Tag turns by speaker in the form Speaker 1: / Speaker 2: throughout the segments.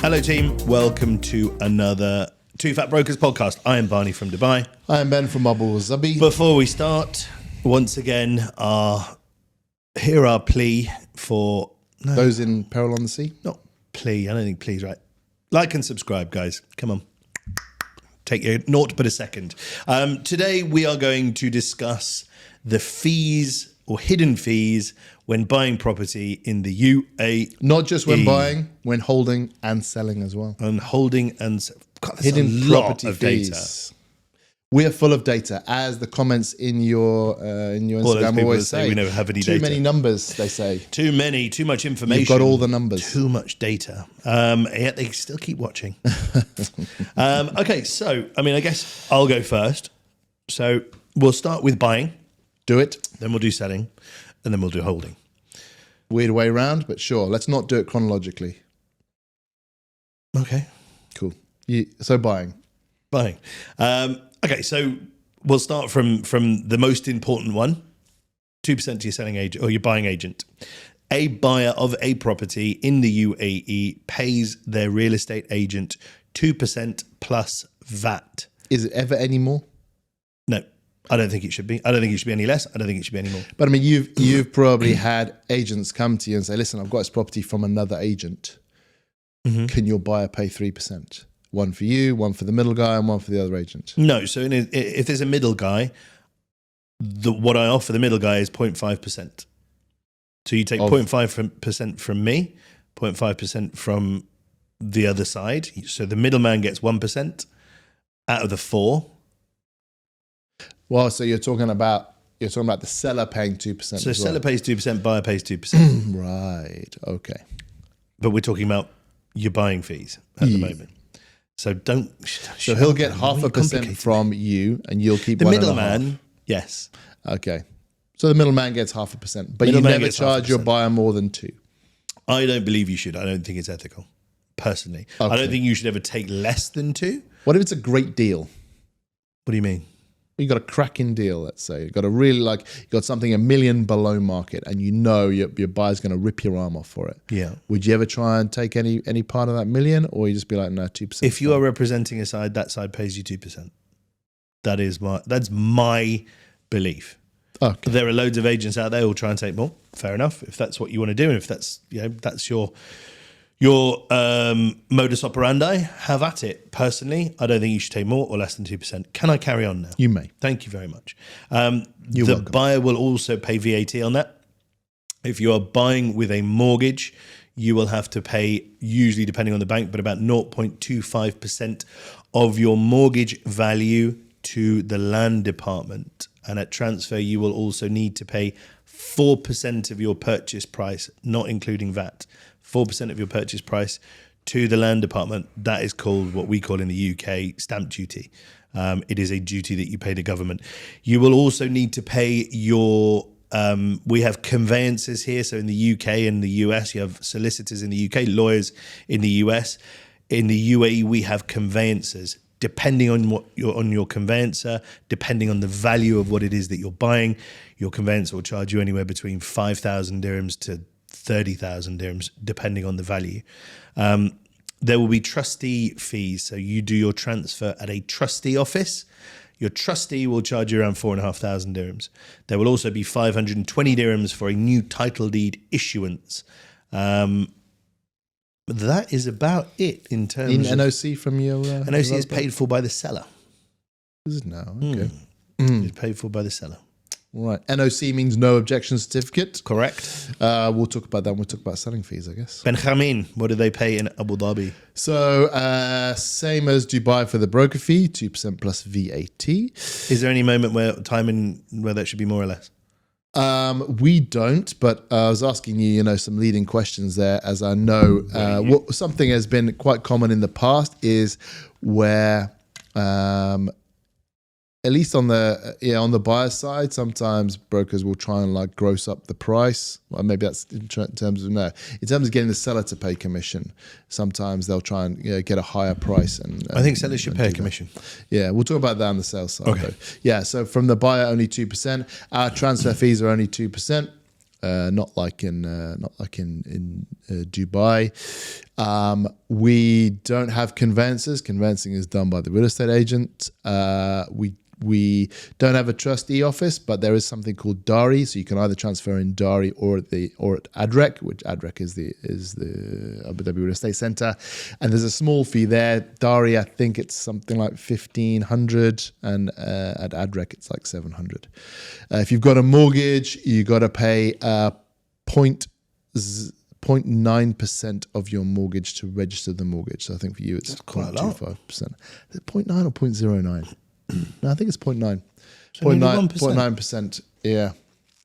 Speaker 1: Hello team, welcome to another Two Fat Brokers podcast. I am Barney from Dubai.
Speaker 2: I am Ben from Abu Dhabi.
Speaker 1: Before we start, once again, hear our plea for...
Speaker 2: Those in peril on the sea?
Speaker 1: Not plea, I don't think please right. Like and subscribe, guys. Come on. Take your naught but a second. Today we are going to discuss the fees or hidden fees when buying property in the UAE.
Speaker 2: Not just when buying, when holding and selling as well.
Speaker 1: And holding and... God,
Speaker 2: hidden
Speaker 1: a lot
Speaker 2: property
Speaker 1: of
Speaker 2: fees.
Speaker 1: data.
Speaker 2: We are full of data, as the comments in your Instagram always say.
Speaker 1: We never have any
Speaker 2: Too
Speaker 1: data.
Speaker 2: many numbers, they say.
Speaker 1: Too many, too much information.
Speaker 2: You've got all the numbers.
Speaker 1: Too much data. Yet they still keep watching. Okay, so, I guess I'll go first. So we'll start with buying.
Speaker 2: Do it.
Speaker 1: Then we'll do selling. And then we'll do holding.
Speaker 2: Weird way around, but sure. Let's not do it chronologically.
Speaker 1: Okay.
Speaker 2: Cool. So buying.
Speaker 1: Buying. Okay, so we'll start from the most important one. 2% to your selling agent or your buying agent. A buyer of a property in the UAE pays their real estate agent 2% plus VAT.
Speaker 2: Is it ever any more?
Speaker 1: No, I don't think it should be. I don't think it should be any less. I don't think it should be any more.
Speaker 2: But you've probably had agents come to you and say, listen, I've got this property from another agent. Mm-hmm. Can your buyer pay 3%? One for you, one for the middle guy, and one for the other agent.
Speaker 1: No. So if there's a middle guy, what I offer the middle guy is 0.5%. So you take 0.5% from me, 0.5% from the other side. So the middleman gets 1% out of the 4.
Speaker 2: Well, so you're talking about the seller paying 2%.
Speaker 1: So seller pays 2%, buyer pays 2%.
Speaker 2: Right. Okay.
Speaker 1: But we're talking about your buying fees at the moment. So don't.
Speaker 2: So he'll get 0.5% from you, and you'll keep
Speaker 1: the
Speaker 2: 1.5%.
Speaker 1: middleman. Yes.
Speaker 2: Okay. So the middleman gets 0.5%, but you never charge your buyer more than 2%.
Speaker 1: I don't believe you should. I don't think it's ethical, personally. Okay. I don't think you should ever take less than 2%.
Speaker 2: What if it's a great deal?
Speaker 1: What do you mean?
Speaker 2: You got a cracking deal, let's say. You got a really you got something $1 million below market, and you know your buyer's going to rip your arm off for it.
Speaker 1: Yeah.
Speaker 2: Would you ever try and take any part of that $1 million, or you just be like, no, 2%?
Speaker 1: If you are representing a side, that side pays you 2%. That's my belief.
Speaker 2: Okay.
Speaker 1: There are loads of agents out there who'll try and take more. Fair enough. If that's what you want to do, and if that's that's your modus operandi, have at it. Personally, I don't think you should take more or less than 2%. Can I carry on now?
Speaker 2: You may.
Speaker 1: Thank you very much.
Speaker 2: You're welcome.
Speaker 1: Buyer will also pay VAT on that. If you are buying with a mortgage, you will have to pay, usually depending on the bank, but about 0.25% of your mortgage value to the land department. And at transfer, you will also need to pay 4% of your purchase price, not including VAT. 4% of your purchase price to the land department. That is called what we call in the UK stamp duty. It is a duty that you pay the government. You will also need to pay your, we have conveyancers here. So in the UK and the US, you have solicitors in the UK, lawyers in the US. In the UAE, we have conveyancers. Depending on on your conveyancer, depending on the value of what it is that you're buying, your conveyancer will charge you anywhere between 5,000 dirhams to 30,000 dirhams, depending on the value. There will be trustee fees. So you do your transfer at a trustee office. Your trustee will charge you around 4,500 dirhams. There will also be 520 dirhams for a new title deed issuance. That is about it in terms
Speaker 2: of NOC from your
Speaker 1: NOC is paid for by the seller.
Speaker 2: Is it now? Okay.
Speaker 1: It's paid for by the seller.
Speaker 2: Right. NOC means no objection certificate.
Speaker 1: Correct.
Speaker 2: We'll talk about that when we talk about selling fees, I guess.
Speaker 1: Benjamin, what do they pay in Abu Dhabi?
Speaker 2: So same as Dubai for the broker fee, 2% plus VAT.
Speaker 1: Is there any moment where that should be more or less?
Speaker 2: We don't, but I was asking you, some leading questions there, as I know something has been quite common in the past is where, at least on the buyer side, sometimes brokers will try and gross up the price. Well, maybe that's in terms of getting the seller to pay commission. Sometimes they'll try and get a higher price. And
Speaker 1: I think sellers should pay a commission.
Speaker 2: Yeah, we'll talk about that on the sales side.
Speaker 1: Okay.
Speaker 2: Though. Yeah, so from the buyer, only 2%. Our transfer fees are only 2%. not like in Dubai. We don't have conveyancers. Conveyancing is done by the real estate agent. We don't have a trustee office, but there is something called Dari, so you can either transfer in Dari or at ADREC, which ADREC is the Abu Dhabi Real Estate Centre, and there's a small fee there. Dari, I think it's something like 1,500, and at ADREC it's like 700. If you've got a mortgage, you got to pay 0.9% of your mortgage to register the mortgage. So I think for you it's 0.25%. Is it 0.9 or 0.09? No, I think it's 0.9.
Speaker 1: So
Speaker 2: 0.9%. Yeah.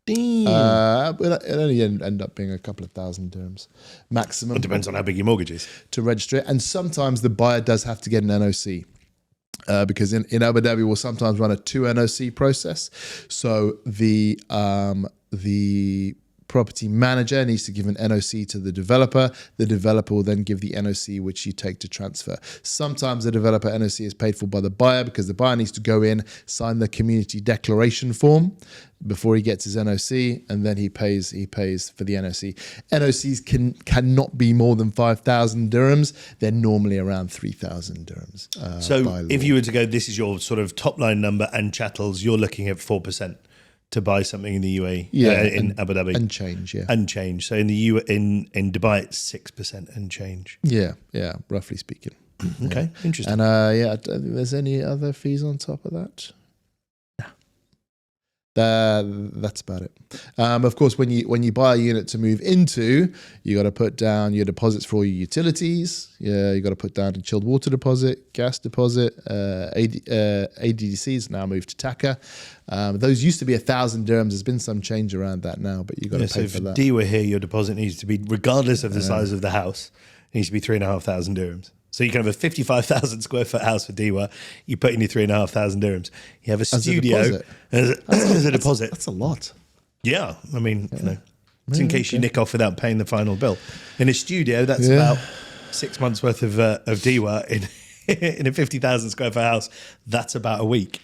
Speaker 1: Damn.
Speaker 2: It only end up being a couple of thousand dirhams maximum.
Speaker 1: It depends on how big your mortgage is.
Speaker 2: To register it. And sometimes the buyer does have to get an NOC. Because in Abu Dhabi we'll sometimes run a 2 NOC process. So the property manager needs to give an NOC to the developer. The developer will then give the NOC, which you take to transfer. Sometimes the developer NOC is paid for by the buyer because the buyer needs to go in, sign the community declaration form before he gets his NOC, and then he pays for the NOC. NOCs cannot be more than 5,000 dirhams. They're normally around 3,000 dirhams.
Speaker 1: So if you were to go, this is your sort of top line number and chattels, you're looking at 4%. To buy something in the UAE, in Abu Dhabi,
Speaker 2: and change, yeah,
Speaker 1: and change. So in in Dubai, it's 6% and change.
Speaker 2: Yeah, roughly speaking.
Speaker 1: Okay, interesting.
Speaker 2: And I don't think there's any other fees on top of that. That's about it. Of course, when you buy a unit to move into, you got to put down your deposits for all your utilities. Yeah, you got to put down a chilled water deposit, gas deposit. ADDCs now moved to Taka. Those used to be 1,000 dirhams. There's been some change around that now, but you got to pay for that.
Speaker 1: So if D were here, your deposit needs to be, regardless of the size of the house, it needs to be 3,500 dirhams. So you can have a 55,000 square foot house for Diwa. You put in your 3,500 dirhams. You have a studio as a deposit.
Speaker 2: That's a lot.
Speaker 1: Yeah, I mean, it's in case you nick off without paying the final bill. In a studio, that's about 6 months worth of Diwa in a 50,000 square foot house. That's about a week.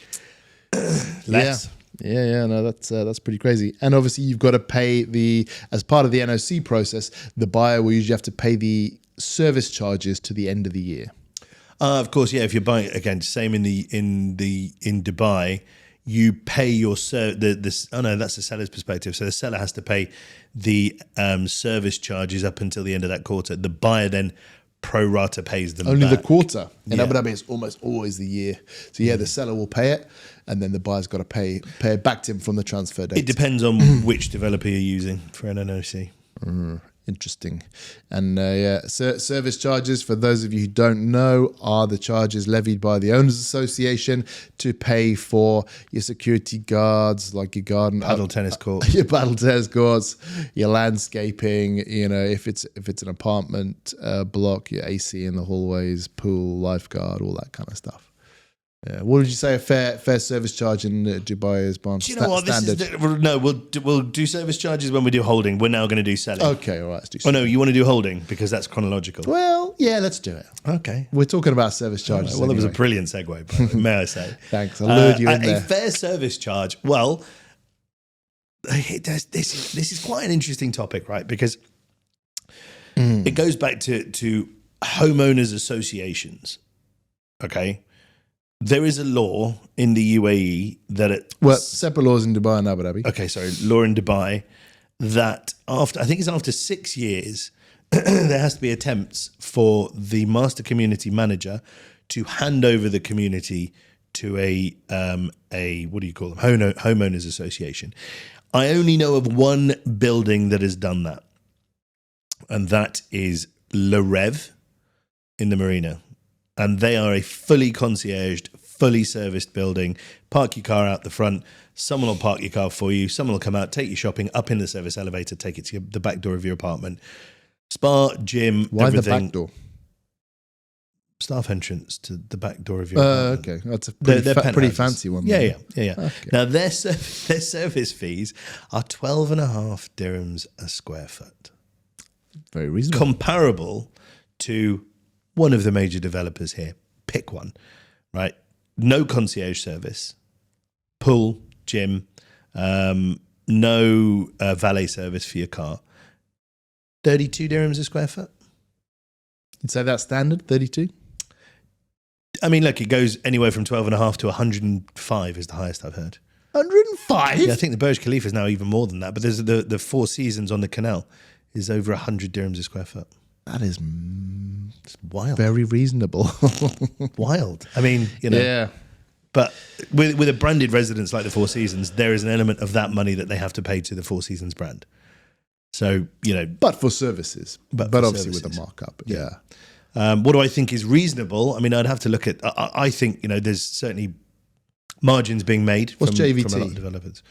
Speaker 1: Less.
Speaker 2: Yeah, no, that's pretty crazy. And obviously, you've got to pay as part of the NOC process, the buyer will usually have to pay the service charges to the end of the year.
Speaker 1: Of course, yeah. If you're buying, again, same in Dubai, you pay your that's the seller's perspective. So the seller has to pay the service charges up until the end of that quarter. The buyer then pro rata pays them
Speaker 2: only
Speaker 1: back.
Speaker 2: The quarter. In Abu Dhabi, it's almost always the year. So the seller will pay it, and then the buyer's got to pay it back to him from the transfer date.
Speaker 1: It depends on which developer you're using for an NOC.
Speaker 2: Interesting. And service charges, for those of you who don't know, are the charges levied by the Owners Association to pay for your security guards, like your garden,
Speaker 1: paddle tennis court,
Speaker 2: your paddle tennis courts, your landscaping. If it's an apartment block, your AC in the hallways, pool, lifeguard, all that kind of stuff. Yeah. What would you say a fair service charge in Dubai is, Barn?
Speaker 1: Do you know what? We'll do service charges when we do holding. We're now going to do selling.
Speaker 2: Okay, all right. Let's do
Speaker 1: selling. Oh, no, you want to do holding because that's chronological.
Speaker 2: Well, yeah, let's do it.
Speaker 1: Okay.
Speaker 2: We're talking about service charges.
Speaker 1: Right. Well, that was a brilliant segue, may I say.
Speaker 2: Thanks. I lured you in there.
Speaker 1: A fair service charge. Well, this is quite an interesting topic, right? Because it goes back to homeowners associations. Okay. There is a law in the UAE that
Speaker 2: separate laws in Dubai and Abu Dhabi.
Speaker 1: Okay, sorry, law in Dubai that after 6 years, there has to be attempts for the master community manager to hand over the community to a what do you call them, homeowners association. I only know of one building that has done that, and that is Le Rev in the marina. And they are a fully concierged, fully serviced building. Park your car out the front. Someone will park your car for you. Someone will come out, take your shopping up in the service elevator, take it to the back door of your apartment. Spa, gym,
Speaker 2: Why
Speaker 1: everything.
Speaker 2: the back door?
Speaker 1: Staff entrance to the back door of your apartment.
Speaker 2: Okay, that's a pretty fancy one.
Speaker 1: Yeah. Okay. Now, their service fees are 12.5 dirhams a square foot.
Speaker 2: Very reasonable.
Speaker 1: Comparable to one of the major developers here. Pick one, right? No concierge service, pool, gym, no valet service for your car, 32 dirhams a square foot.
Speaker 2: You'd say that's standard, 32?
Speaker 1: I mean, look, it goes anywhere from 12.5 to 105 is the highest I've heard.
Speaker 2: 105?
Speaker 1: Yeah, I think the Burj Khalifa is now even more than that. But there's the Four Seasons on the canal is over 100 dirhams a square foot.
Speaker 2: That is
Speaker 1: It's wild.
Speaker 2: very reasonable.
Speaker 1: Wild. I mean,
Speaker 2: Yeah.
Speaker 1: But with a branded residence like the Four Seasons, there is an element of that money that they have to pay to the Four Seasons brand. So,
Speaker 2: But for services. But
Speaker 1: for
Speaker 2: obviously
Speaker 1: services.
Speaker 2: with a markup. Yeah.
Speaker 1: what do I think is reasonable? I mean, I'd have to look at, I think, there's certainly margins being made
Speaker 2: What's
Speaker 1: from
Speaker 2: JVT?
Speaker 1: a lot of developers.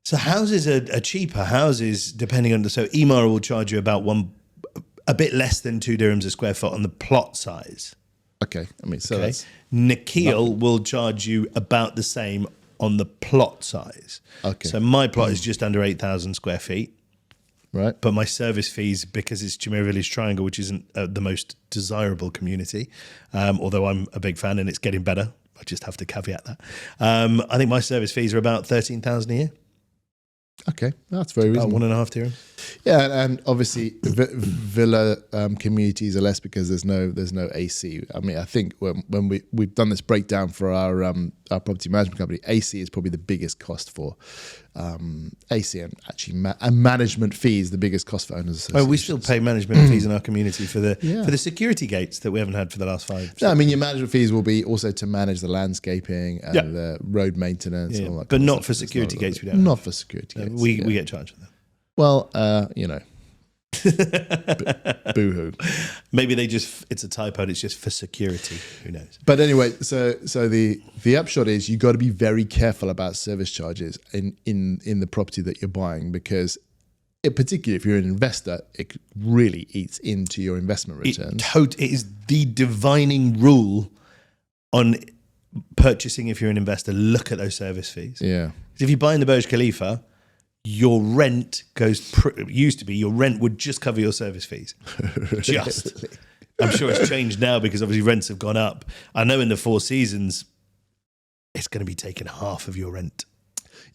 Speaker 1: So houses are cheaper. Houses, depending on so Emaar will charge you about a bit less than 2 dirhams a square foot on the plot size.
Speaker 2: Okay. I mean, so
Speaker 1: Okay.
Speaker 2: that's...
Speaker 1: Nikhil will charge you about the same on the plot size.
Speaker 2: Okay.
Speaker 1: So my plot is just under 8,000 square feet.
Speaker 2: Right.
Speaker 1: But my service fees, because it's Jumeirah Village Triangle, which isn't the most desirable community, although I'm a big fan and it's getting better. I just have to caveat that. I think my service fees are about 13,000 a year.
Speaker 2: Okay. That's very
Speaker 1: About
Speaker 2: reasonable.
Speaker 1: 1.5 dirham.
Speaker 2: Yeah, and obviously villa communities are less because there's no AC. I mean, I think when we've done this breakdown for our property management company, AC is probably the biggest cost for AC, and actually and management fees the biggest cost for owners associations.
Speaker 1: Oh, we still pay management fees in our community for the
Speaker 2: Yeah.
Speaker 1: for the security gates that we haven't had for the last 5.
Speaker 2: No, I mean your management fees will be also to manage the landscaping and
Speaker 1: Yeah.
Speaker 2: the road maintenance
Speaker 1: Yeah,
Speaker 2: and all that.
Speaker 1: but
Speaker 2: kind of
Speaker 1: not
Speaker 2: stuff.
Speaker 1: for
Speaker 2: It's
Speaker 1: security
Speaker 2: not-
Speaker 1: gates we don't
Speaker 2: Not
Speaker 1: have.
Speaker 2: for security gates.
Speaker 1: We
Speaker 2: yeah.
Speaker 1: we get charged for them.
Speaker 2: Well, boo-hoo.
Speaker 1: Maybe it's a typo and it's just for security. Who knows?
Speaker 2: But anyway, so the upshot is you got to be very careful about service charges in the property that you're buying, because particularly if you're an investor, it really eats into your investment returns.
Speaker 1: It is the divining rule on purchasing. If you're an investor, look at those service fees.
Speaker 2: Yeah.
Speaker 1: If you buy in the Burj Khalifa, your rent used to be your rent would just cover your service fees. Just. I'm sure it's changed now because obviously rents have gone up. I know in the Four Seasons, it's going to be taking half of your rent.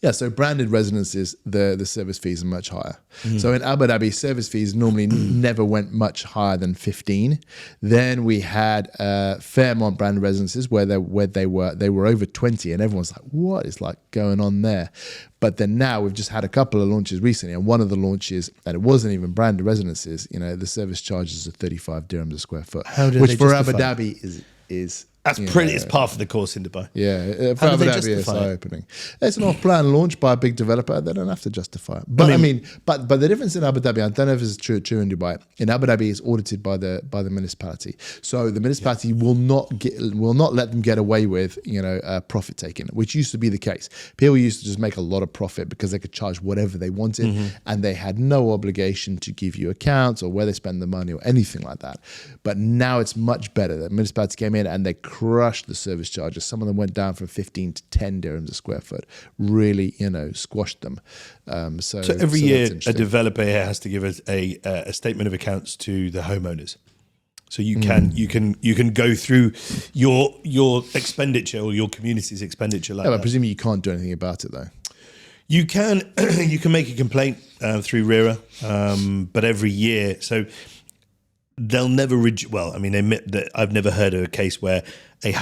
Speaker 2: Yeah, so branded residences, the service fees are much higher. So in Abu Dhabi, service fees normally never went much higher than 15. Then we had Fairmont branded residences where they were over 20, and everyone's like, what is like going on there? But then now we've just had a couple of launches recently, and one of the launches, and it wasn't even branded residences, the service charges are 35 dirhams a square foot,
Speaker 1: How do
Speaker 2: which
Speaker 1: they
Speaker 2: for
Speaker 1: justify
Speaker 2: Abu Dhabi is
Speaker 1: That's pretty. It's par for the course in Dubai.
Speaker 2: yeah,
Speaker 1: How do
Speaker 2: Abu
Speaker 1: they
Speaker 2: Dhabi is
Speaker 1: justify it?
Speaker 2: eye-opening. It's an off-plan launch by a big developer. They don't have to justify it. But but the difference in Abu Dhabi, I don't know if it's true in Dubai. In Abu Dhabi, it's audited by the municipality. So the municipality will not let them get away with profit taking, which used to be the case. People used to just make a lot of profit because they could charge whatever they wanted, and they had no obligation to give you accounts or where they spend the money or anything like that. But now it's much better. The municipality came in and they crushed the service charges. Some of them went down from 15 to 10 dirhams a square foot. Really, squashed them. So
Speaker 1: every year,
Speaker 2: that's
Speaker 1: a
Speaker 2: interesting.
Speaker 1: developer here has to give a statement of accounts to the homeowners. So you can go through your expenditure or your community's expenditure like
Speaker 2: Yeah, but
Speaker 1: that.
Speaker 2: presumably you can't do anything about it though.
Speaker 1: You can make a complaint through RERA, but every year, so they'll never well, I mean, they admit that I've never heard of a case where a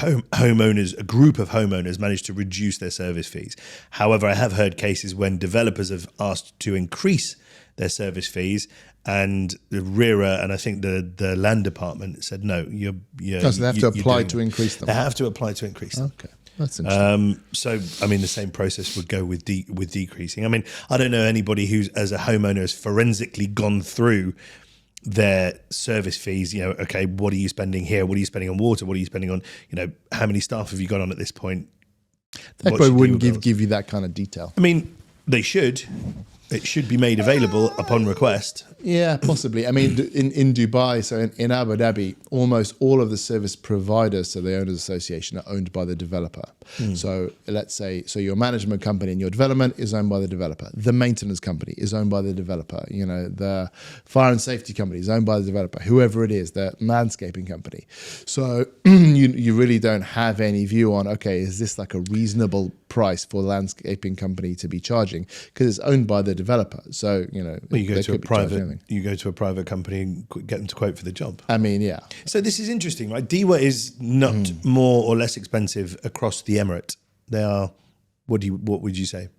Speaker 1: group of homeowners managed to reduce their service fees. However, I have heard cases when developers have asked to increase their service fees, and the RERA and I think the land department said no. So
Speaker 2: they have to apply to increase them.
Speaker 1: They have to apply to increase them.
Speaker 2: Okay, that's interesting.
Speaker 1: So, I mean, the same process would go with decreasing. I mean, I don't know anybody who's, as a homeowner, has forensically gone through their service fees. Okay, what are you spending here? What are you spending on water? What are you spending on, how many staff have you got on at this point?
Speaker 2: They
Speaker 1: What
Speaker 2: probably
Speaker 1: should
Speaker 2: wouldn't
Speaker 1: you
Speaker 2: give you that kind of detail.
Speaker 1: I mean, they should. It should be made available upon request.
Speaker 2: Yeah, possibly. I mean, in Dubai, so in Abu Dhabi, almost all of the service providers to the owners association are owned by the developer. So let's say, your management company and your development is owned by the developer. The maintenance company is owned by the developer. The fire and safety company is owned by the developer. Whoever it is, the landscaping company. So you really don't have any view on, okay, is this like a reasonable price for the landscaping company to be charging because it's owned by the developer. So,
Speaker 1: Well, you go to a private company and get them to quote for the job.
Speaker 2: I mean, yeah.
Speaker 1: So this is interesting, right? DIWA is not more or less expensive across the Emirate. They are. What would you say?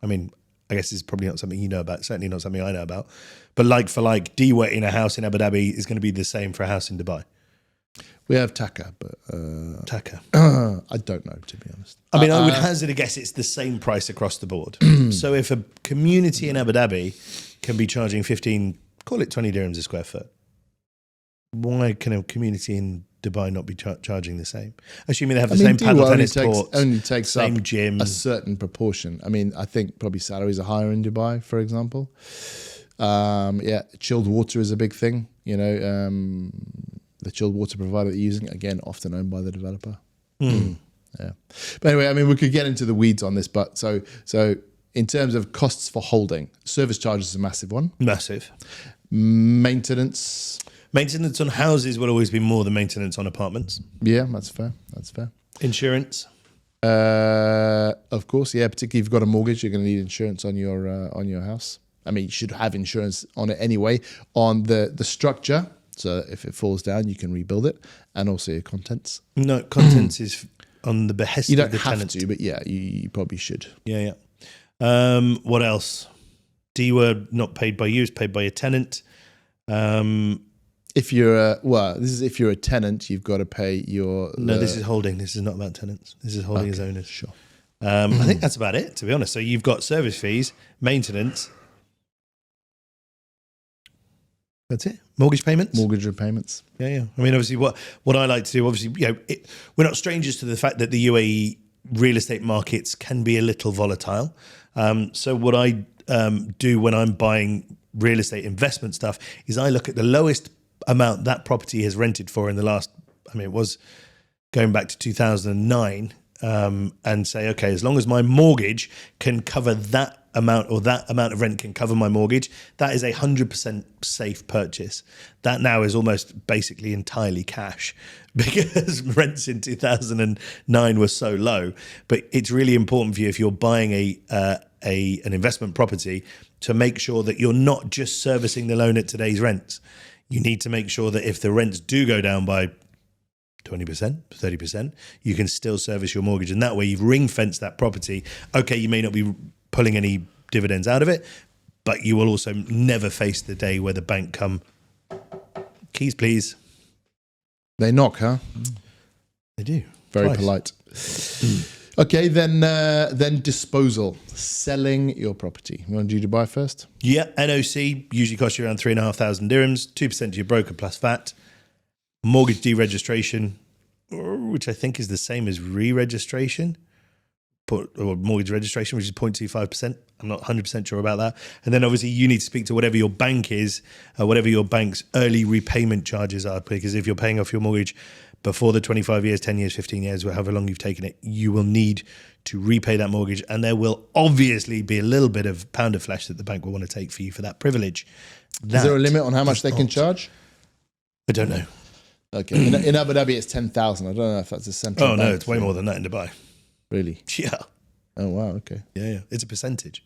Speaker 1: I mean, I guess it's probably not something you know about. Certainly not something I know about. But like for like, DIWA in a house in Abu Dhabi is going to be the same for a house in Dubai.
Speaker 2: We have Taka, but
Speaker 1: Taka.
Speaker 2: I don't know, to be honest.
Speaker 1: I mean, I would hazard a guess it's the same price across the board. So if a community in Abu Dhabi can be charging 15, call it 20 dirhams a square foot, why can a community in Dubai not be charging the same? Assuming they have the same paddle tennis courts,
Speaker 2: only takes
Speaker 1: same
Speaker 2: up
Speaker 1: gym.
Speaker 2: a certain proportion. I mean, I think probably salaries are higher in Dubai, for example. Chilled water is a big thing. The chilled water provider that you're using, again, often owned by the developer. Yeah. But anyway, I mean, we could get into the weeds on this, but so in terms of costs for holding, service charge is a massive one.
Speaker 1: Massive.
Speaker 2: Maintenance
Speaker 1: on houses will always be more than maintenance on apartments.
Speaker 2: Yeah, that's fair.
Speaker 1: Insurance.
Speaker 2: Of course, yeah. Particularly if you've got a mortgage, you're going to need insurance on your house. I mean, you should have insurance on it anyway, on the structure. So if it falls down, you can rebuild it, and also your contents.
Speaker 1: No, contents is on the behest of the tenant. You
Speaker 2: don't have to, but yeah, you probably should.
Speaker 1: Yeah. What else? DIWA not paid by you, it's paid by a tenant.
Speaker 2: If you're if you're a tenant, you've got to pay your.
Speaker 1: No, this is holding. This is not about tenants. This is holding as owners.
Speaker 2: Sure.
Speaker 1: I think that's about it, to be honest. So you've got service fees, maintenance. That's it. Mortgage payments.
Speaker 2: Mortgage repayments.
Speaker 1: Yeah. I mean, obviously, what I like to do, obviously, we're not strangers to the fact that the UAE real estate markets can be a little volatile. So what I do when I'm buying real estate investment stuff is I look at the lowest amount that property has rented for in the last, it was going back to 2009, and say, okay, as long as my mortgage can cover that amount, or that amount of rent can cover my mortgage, that is 100% safe purchase. That now is almost basically entirely cash because rents in 2009 were so low. But it's really important for you, if you're buying an investment property, to make sure that you're not just servicing the loan at today's rents. You need to make sure that if the rents do go down by 20%, 30%, you can still service your mortgage. And that way you've ring-fenced that property. Okay, you may not be pulling any dividends out of it, but you will also never face the day where the bank come, keys please.
Speaker 2: They knock, huh?
Speaker 1: They do.
Speaker 2: Very
Speaker 1: Twice.
Speaker 2: polite. Okay, then disposal, selling your property. You want to do Dubai first?
Speaker 1: Yeah, NOC usually costs you around 3,500 dirhams, 2% to your broker plus VAT. Mortgage deregistration, which I think is the same as re-registration, or mortgage registration, which is 0.25%. I'm not 100% sure about that. And then obviously you need to speak to whatever your bank is, whatever your bank's early repayment charges are, because if you're paying off your mortgage before the 25 years, 10 years, 15 years, however long you've taken it, you will need to repay that mortgage. And there will obviously be a little bit of pound of flesh that the bank will want to take for you for that privilege.
Speaker 2: Is there a limit on how much they can charge?
Speaker 1: I don't know.
Speaker 2: Okay. In Abu Dhabi, it's 10,000. I don't know if that's a central bank.
Speaker 1: No, it's way more than that in Dubai.
Speaker 2: Really?
Speaker 1: Yeah.
Speaker 2: Oh, wow. Okay.
Speaker 1: Yeah. It's a percentage.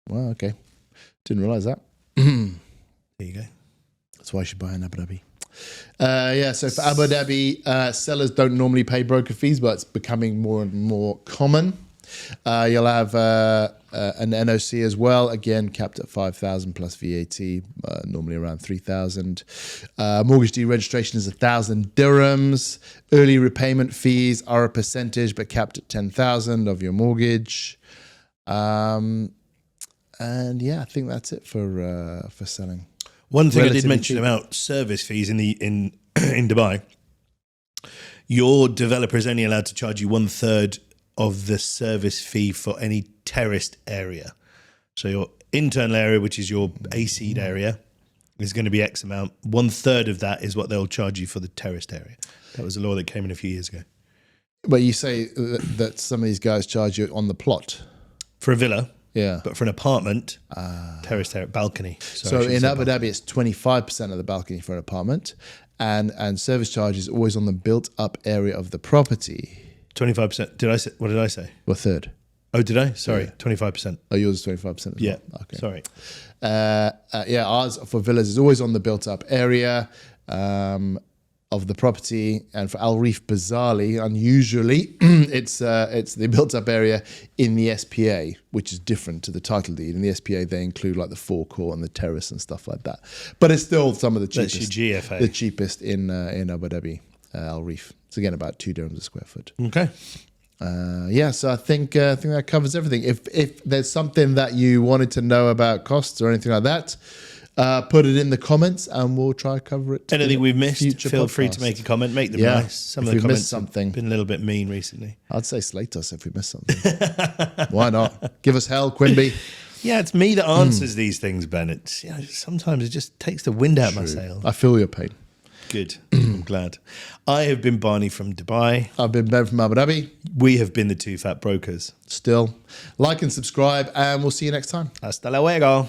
Speaker 2: Wow. Okay. Didn't realize that.
Speaker 1: There you go.
Speaker 2: That's why you should buy in Abu Dhabi. So for Abu Dhabi, sellers don't normally pay broker fees, but it's becoming more and more common. You'll have an NOC as well, again capped at 5,000 plus VAT, normally around 3,000. Mortgage deregistration is 1,000 dirhams. Early repayment fees are a percentage, but capped at 10,000 of your mortgage. And yeah, I think that's it for selling.
Speaker 1: One thing I did mention about service fees in Dubai, your developer is only allowed to charge you 1/3 of the service fee for any terraced area. So your internal area, which is your AC'd area, is going to be X amount. 1/3 of that is what they'll charge you for the terraced area. That was a law that came in a few years ago.
Speaker 2: But you say that some of these guys charge you on the plot?
Speaker 1: For a villa.
Speaker 2: Yeah.
Speaker 1: But for an apartment, terraced area, balcony.
Speaker 2: So in Abu Dhabi, it's 25% of the balcony for an apartment. And service charge is always on the built up area of the property.
Speaker 1: 25%. Did I say? What did I say?
Speaker 2: Well, third.
Speaker 1: Oh, did I? Sorry, 25%.
Speaker 2: Oh, yours is 25%.
Speaker 1: Yeah.
Speaker 2: Okay.
Speaker 1: Sorry.
Speaker 2: Yeah, ours for villas is always on the built-up area of the property, and for Al Reef, bizarrely, unusually, it's the built-up area in the SPA, which is different to the title deed. In the SPA, they include like the forecourt and the terrace and stuff like that. But it's still some of the cheapest.
Speaker 1: That's your GFA.
Speaker 2: The cheapest in Abu Dhabi, Al Reef. It's again about 2 dirhams a square foot.
Speaker 1: Okay.
Speaker 2: Yeah, so I think that covers everything. If there's something that you wanted to know about costs or anything like that, put it in the comments and we'll try to cover it.
Speaker 1: Anything we've missed, feel free
Speaker 2: podcast.
Speaker 1: to make a comment. Make them
Speaker 2: Yeah,
Speaker 1: nice. Some
Speaker 2: if
Speaker 1: of the
Speaker 2: we've
Speaker 1: comments
Speaker 2: missed something.
Speaker 1: have been a little bit mean recently.
Speaker 2: I'd say slate us if we missed something. Why not? Give us hell, Quimby.
Speaker 1: Yeah, it's me that answers these things, Ben. It's, sometimes it just takes the wind out of my sails.
Speaker 2: I feel your pain.
Speaker 1: Good. I'm glad. I have been Barney from Dubai.
Speaker 2: I've been Ben from Abu Dhabi.
Speaker 1: We have been the Two Fat Brokers.
Speaker 2: Still, like and subscribe, and we'll see you next time.
Speaker 1: Hasta luego.